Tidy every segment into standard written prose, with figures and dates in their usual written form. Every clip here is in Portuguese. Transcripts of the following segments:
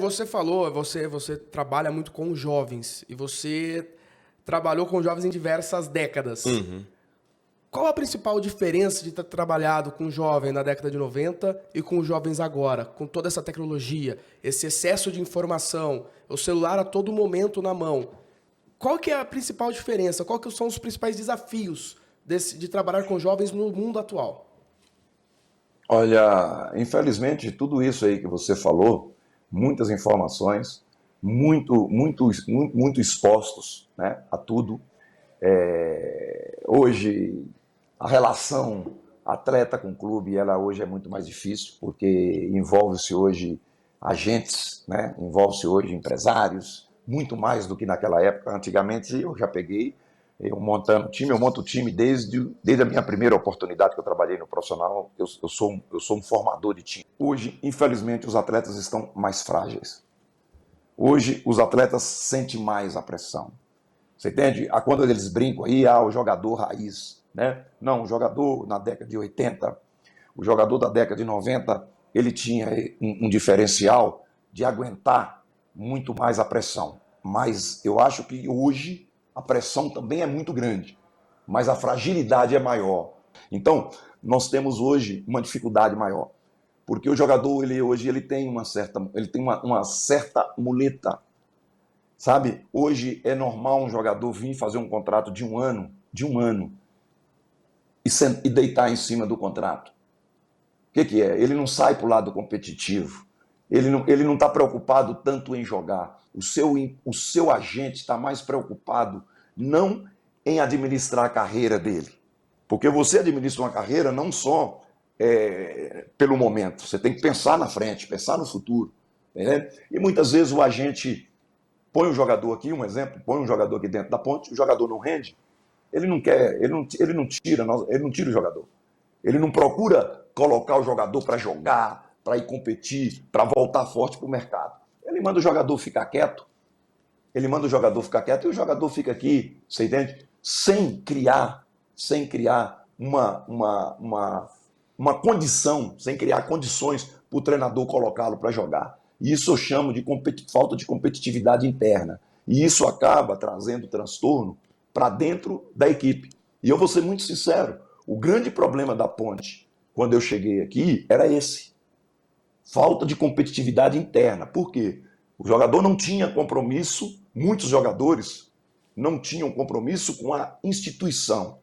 Você falou, você trabalha muito com jovens e você trabalhou com jovens em diversas décadas. Qual a principal diferença de ter trabalhado com jovem na década de 90 e com jovens agora, com toda essa tecnologia, esse excesso de informação, o celular a todo momento na mão? Qual que é a principal diferença? Qual que são os principais desafios de trabalhar com jovens no mundo atual? Olha, infelizmente, tudo isso aí que você falou, muitas informações, muito expostos, né, a tudo. Hoje, a relação atleta com clube, ela hoje é muito mais difícil, porque envolve-se hoje agentes, né, envolve-se hoje empresários, muito mais do que naquela época. Antigamente, eu já peguei, eu montando time, eu monto o time desde a minha primeira oportunidade que eu trabalhei no profissional, eu sou um formador de time. Hoje, infelizmente, os atletas estão mais frágeis. Hoje, os atletas sentem mais a pressão. Você entende? Quando eles brincam aí, o jogador raiz, né? Não, o jogador na década de 80, o jogador da década de 90, ele tinha um diferencial de aguentar muito mais a pressão. Mas eu acho que hoje a pressão também é muito grande, mas a fragilidade é maior. Então, nós temos hoje uma dificuldade maior, porque o jogador hoje ele tem uma certa muleta. Sabe, hoje é normal um jogador vir fazer um contrato de um ano, e deitar em cima do contrato. O que é? Ele não sai para o lado competitivo. Ele não está preocupado tanto em jogar. O seu agente está mais preocupado não em administrar a carreira dele. Porque você administra uma carreira não só pelo momento. Você tem que pensar na frente, pensar no futuro. Né? E muitas vezes o agente põe um jogador aqui, um exemplo, põe um jogador aqui dentro da ponte, o jogador não rende, ele não quer, ele não tira o jogador. Ele não procura colocar o jogador para jogar, para ir competir, para voltar forte para o mercado. Ele manda o jogador ficar quieto, e o jogador fica aqui, você entende? Sem criar uma condição, sem criar condições para o treinador colocá-lo para jogar. E isso eu chamo de falta de competitividade interna. E isso acaba trazendo transtorno para dentro da equipe. E eu vou ser muito sincero, o grande problema da Ponte, quando eu cheguei aqui, era esse. Falta de competitividade interna. Por quê? O jogador não tinha compromisso, muitos jogadores não tinham compromisso com a instituição.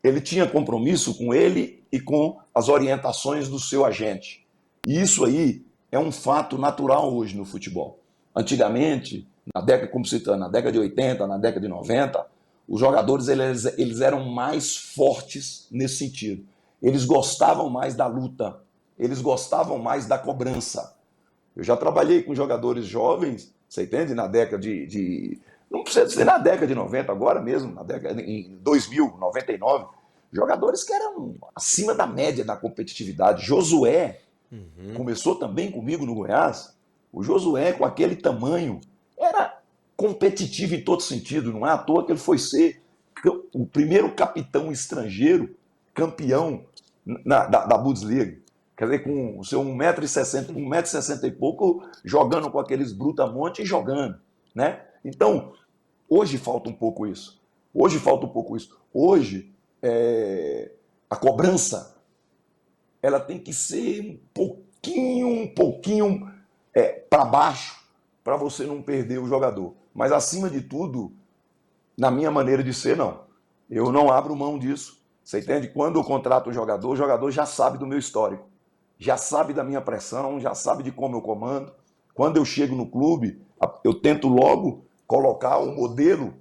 Ele tinha compromisso com ele e com as orientações do seu agente. E isso aí é um fato natural hoje no futebol. Antigamente, na década de 80, na década de 90, os jogadores eles eram mais fortes nesse sentido. Eles gostavam mais da luta, eles gostavam mais da cobrança. Eu já trabalhei com jogadores jovens, você entende? Na década não precisa ser na década de 90, agora mesmo, em 2000, 99, jogadores que eram acima da média da competitividade. Josué começou também comigo no Goiás. O Josué, com aquele tamanho, era competitivo em todo sentido. Não é à toa que ele foi ser o primeiro capitão estrangeiro campeão da Bundesliga. Quer dizer, com o seu 1,60 m, 1,60 m e pouco, jogando com aqueles brutamontes e jogando. Né? Então, hoje falta um pouco isso. Hoje, a cobrança ela tem que ser um pouquinho para baixo, para você não perder o jogador. Mas, acima de tudo, na minha maneira de ser, não. Eu não abro mão disso. Você entende? Quando eu contrato o jogador já sabe do meu histórico. Já sabe da minha pressão, já sabe de como eu comando. Quando eu chego no clube, eu tento logo colocar o modelo,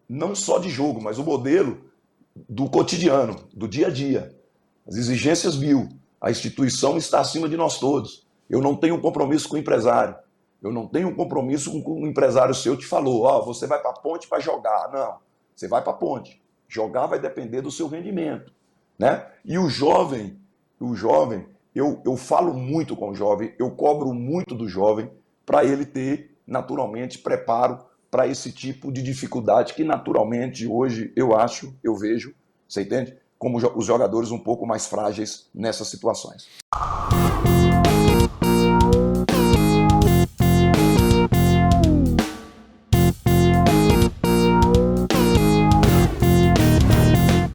não só de jogo, mas o modelo do cotidiano, do dia a dia. As exigências 1000. A instituição está acima de nós todos. Eu não tenho compromisso com o empresário. Eu não tenho compromisso com o empresário seu te falou, você vai para a Ponte para jogar. Não, você vai para a Ponte. Jogar vai depender do seu rendimento. Né? E o jovem, eu falo muito com o jovem, eu cobro muito do jovem para ele ter, naturalmente, preparo para esse tipo de dificuldade que, naturalmente, hoje eu vejo, você entende? Como os jogadores um pouco mais frágeis nessas situações.